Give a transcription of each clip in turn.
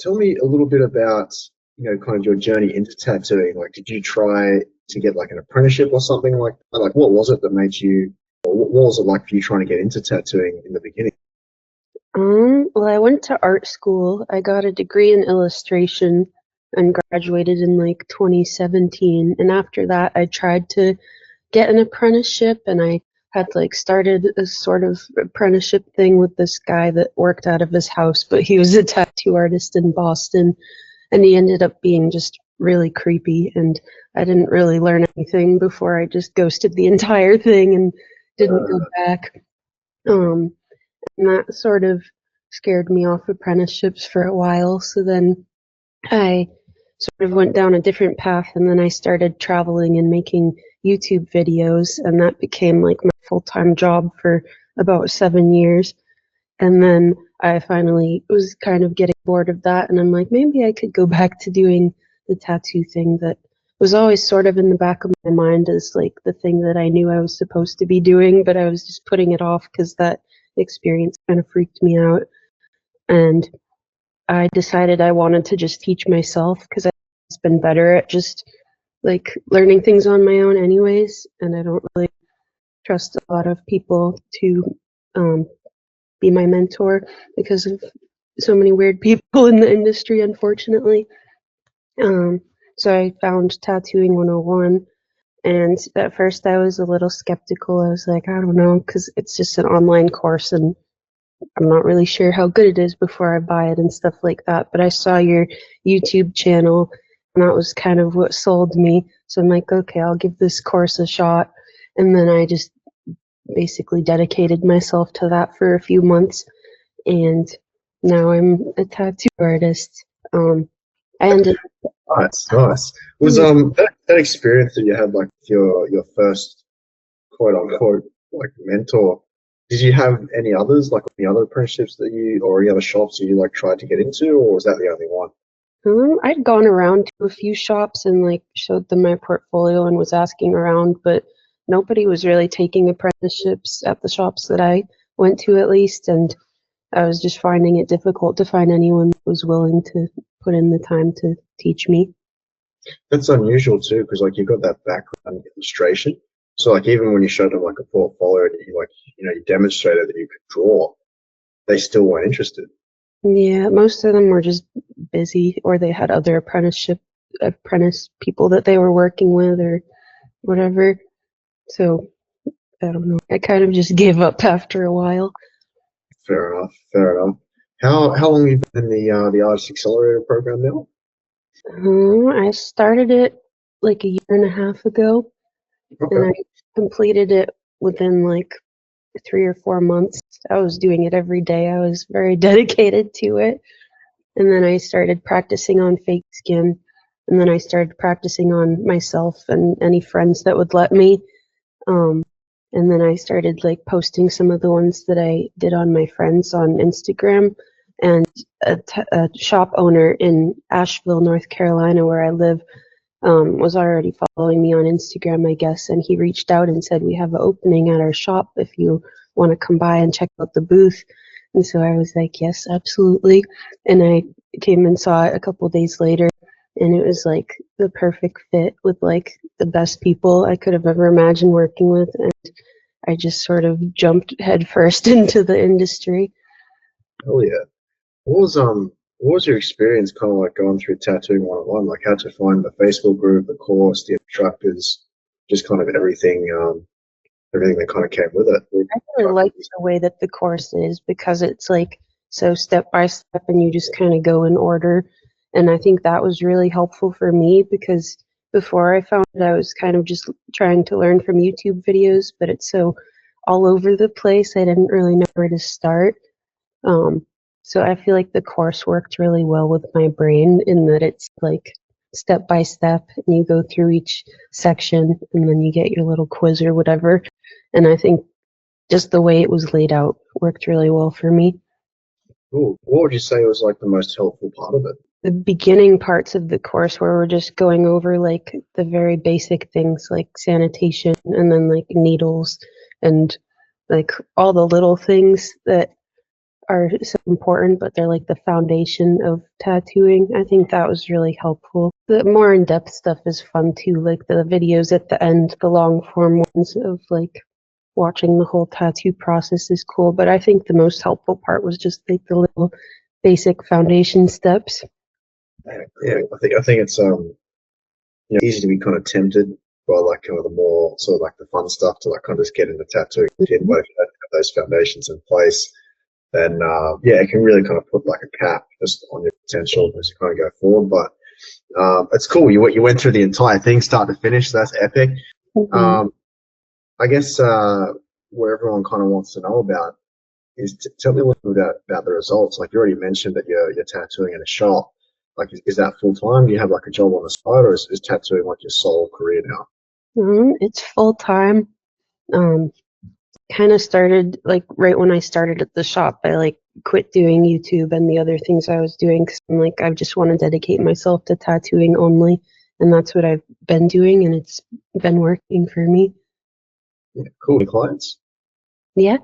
tell me a little bit about, kind of your journey into tattooing. Like, did you try to get like an apprenticeship or something like that? Like, what was it that made you, or what was it like for you trying to get into tattooing in the beginning? Well, I went to art school. I got a degree in illustration and graduated in like 2017. And after that, I tried to get an apprenticeship, and I had like started a sort of apprenticeship thing with this guy that worked out of his house, but he was a tattoo artist in Boston, and he ended up being just really creepy, and I didn't really learn anything before I just ghosted the entire thing and didn't go Uh, back. Um, and that sort of scared me off apprenticeships for a while. So then I sort of went down a different path, and then I started traveling and making YouTube videos, and that became like my full-time job for about 7 years. And then I finally was kind of getting bored of that, and I'm like, maybe I could go back to doing the tattoo thing that was always sort of in the back of my mind as like the thing that I knew I was supposed to be doing, but I was just putting it off because that experience kind of freaked me out. And I decided I wanted to just teach myself because I've been better at just like learning things on my own anyways, and I don't really trust a lot of people to um, be my mentor because of so many weird people in the industry, unfortunately. Um, so I found Tattooing 101, and at first I was a little skeptical. I was like, I don't know, because it's just an online course, and I'm not really sure how good it is before I buy it and stuff like that. But I saw your YouTube channel, and that was kind of what sold me. So I'm like, okay, I'll give this course a shot. And then I just basically dedicated myself to that for a few months, and now I'm a tattoo artist. I ended nice, nice. Was that experience that you had like your first quote unquote like mentor? Did you have any others, like any other apprenticeships that you or any other shops that you like tried to get into, or was that the only one? I'd gone around to a few shops and like showed them my portfolio and was asking around, but nobody was really taking apprenticeships at the shops that I went to, at least, and I was just finding it difficult to find anyone that was willing to put in the time to teach me. That's unusual too, because like you've got that background in illustration. So like even when you showed them like a portfolio that you like, you demonstrated that you could draw, they still weren't interested. Yeah, most of them were just busy, or they had other apprentice people that they were working with or whatever. So I don't know. I kind of just gave up after a while. Fair enough. Fair enough. How long have you been in the artist accelerator program now? I started it like a year and a half ago, and Okay. I completed it within like 3 or 4 months. I was doing it every day. I was very dedicated to it. And then I started practicing on fake skin. And then I started practicing on myself and any friends that would let me. Um, and then I started like posting some of the ones that I did on my friends on Instagram. And a shop owner in Asheville, North Carolina, where I live, was already following me on Instagram, I guess, and he reached out and said, we have an opening at our shop if you want to come by and check out the booth. And so I was like, yes, absolutely. And I came and saw it a couple days later, and it was like the perfect fit with like the best people I could have ever imagined working with. And I just sort of jumped headfirst into the industry. Oh yeah. What was your experience kind of like going through tattooing 101? Like how'd you find the Facebook group, the course, the instructors, just kind of everything that kind of came with it? I really like the way that the course is because it's like so step by step and you just kind of go in order. And I think that was really helpful for me because before I found it, I was kind of just trying to learn from YouTube videos, but it's so all over the place. I didn't really know where to start. Um, so I feel like the course worked really well with my brain in that it's like step by step and you go through each section and then you get your little quiz or whatever. And I think just the way it was laid out worked really well for me. Cool. What would you say was like the most helpful part of it? The beginning parts of the course where we're just going over like the very basic things like sanitation and then like needles and like all the little things that are so important, but they're like the foundation of tattooing. I think that was really helpful. The more in-depth stuff is fun too, like the videos at the end, the long form ones of like watching the whole tattoo process is cool. But I think the most helpful part was just like the little basic foundation steps. Yeah, I think it's easy to be kind of tempted by like kind of the more sort of like the fun stuff to like kind of just get into tattooing. But if you don't have those foundations in place, then yeah, it can really kind of put like a cap just on your potential as you kind of go forward. But it's cool. You went through the entire thing, start to finish. So that's epic. I guess what everyone kind of wants to know about is tell me a little bit about the results. Like you already mentioned that you're tattooing in a shop. Like, is that full time? Do you have like a job on the side, or is tattooing like your sole career now? It's full time. Kind of started like right when I started at the shop. I like quit doing YouTube and the other things I was doing because I'm like I just want to dedicate myself to tattooing only, and that's what I've been doing, and it's been working for me. Yeah, cool. Any clients? Yeah,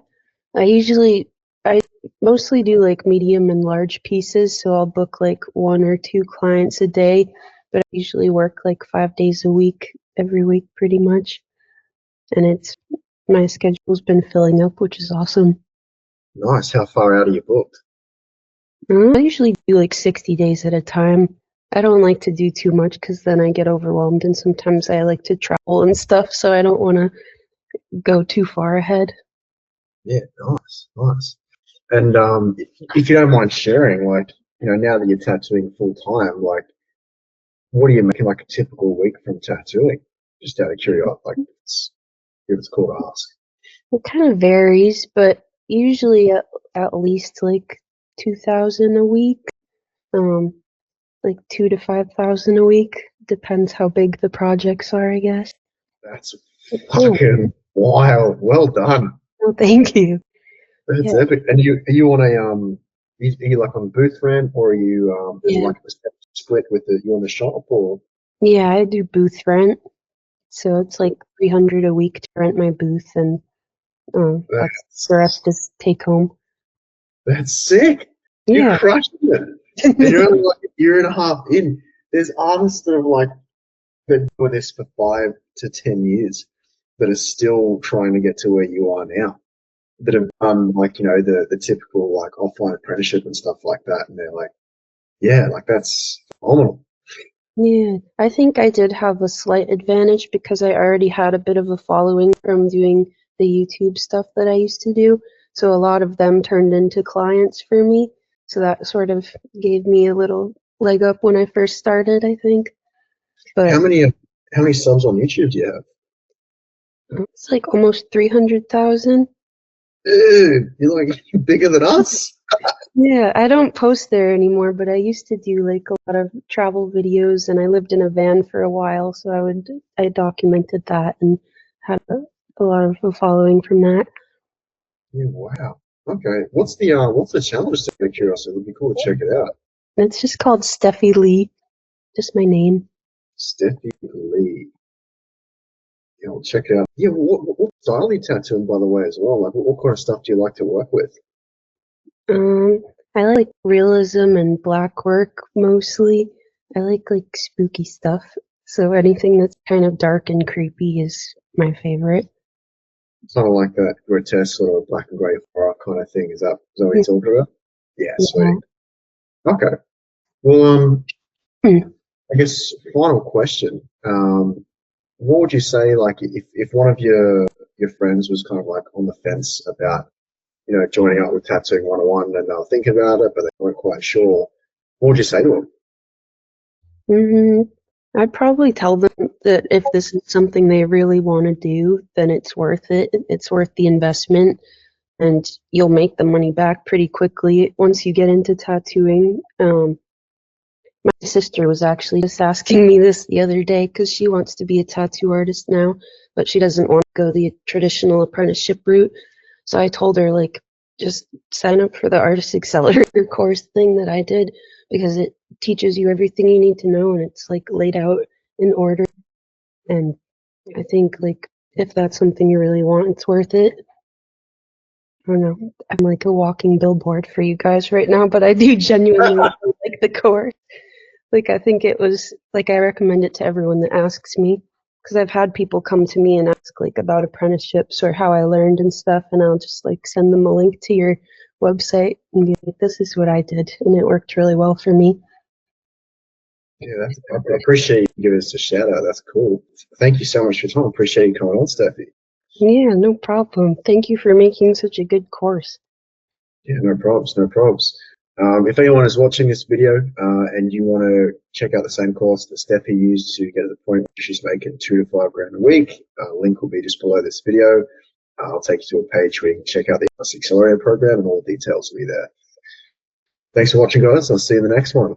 I mostly do like medium and large pieces, so I'll book like 1 or 2 clients a day, but I usually work like 5 days a week, every week pretty much, and my schedule's been filling up, which is awesome. Nice. How far out are you booked? I usually do like 60 days at a time. I don't like to do too much because then I get overwhelmed, and sometimes I like to travel and stuff, so I don't want to go too far ahead. Yeah, nice. And if you don't mind sharing, like now that you're tattooing full time, like what are you making like a typical week from tattooing? Just out of curiosity, like if it's cool to ask. It kind of varies, but usually at least like 2,000 a week, like 2 to 5,000 a week. Depends how big the projects are, I guess. That's fucking wild. Well done. Oh, thank you. That's Yeah, epic. And are you on a are you like on booth rent, or are you is it yeah, like a split with you on the shop, or yeah. I do booth rent, so it's like 300 a week to rent my booth, and that's the that's rest is take home. that's sick. You're Yeah. crushing it. And you're only like a year and a half in. There's artists that have like been doing this for 5 to 10 years that are still trying to get to where you are now. That have done like the typical like offline apprenticeship and stuff like that, and they're like, yeah, like that's phenomenal. Yeah, I think I did have a slight advantage because I already had a bit of a following from doing the YouTube stuff that I used to do. So a lot of them turned into clients for me. So that sort of gave me a little leg up when I first started, I think. How But many how many subs on YouTube do you have? it's like almost 300,000. Dude, you're like bigger than us. Yeah, I don't post there anymore, but I used to do like a lot of travel videos, and I lived in a van for a while, so I documented that and had a lot of a following from that. Yeah, wow. Okay. What's the channel? Just out of curiosity, it would be cool to check it out. It's just called Steffi Lee, just my name. Steffi Lee. Yeah, I'll check it out. Yeah, what style are you tattooing, by the way, as well? Like, what kind of stuff do you like to work with? Um, I like realism and black work mostly. I like spooky stuff, so anything that's kind of dark and creepy is my favorite. Kind of like that grotesque sort of black and grey horror kind of thing. Is that what you're talking about? Yeah, sweet. Yeah. Okay. Well, Hmm. I guess final question. What would you say, like, if one of your friends was kind of like on the fence about, joining up with Tattooing 101 and they were thinking about it, but they weren't quite sure, what would you say to them? hmm I'd probably tell them that if this is something they really want to do, then it's worth it. It's worth the investment, and you'll make the money back pretty quickly once you get into tattooing. My sister was actually just asking me this the other day because she wants to be a tattoo artist now, but she doesn't want to go the traditional apprenticeship route. So I told her, like, just sign up for the Artist Accelerator course thing that I did because it teaches you everything you need to know and it's like laid out in order. And I think, like, if that's something you really want, it's worth it. don't know, I'm like a walking billboard for you guys right now, but I do genuinely like the course. Like, I think it was, like, I recommend it to everyone that asks me, because I've had people come to me and ask, like, about apprenticeships or how I learned and stuff, and I'll just, like, send them a link to your website and be like, this is what I did, and it worked really well for me. Yeah, I appreciate you giving us a shout out. That's cool. Thank you so much for your time. Appreciate you coming on, Steffi. Yeah, no problem. Thank you for making such a good course. Yeah, no probs, no probs. If anyone is watching this video and you want to check out the same course that Steffi used to get to the point where she's making $2 to $5 grand a week, link will be just below this video. I'll take you to a page where you can check out the ACCELERATOR program and all the details will be there. Thanks for watching, guys. I'll see you in the next one.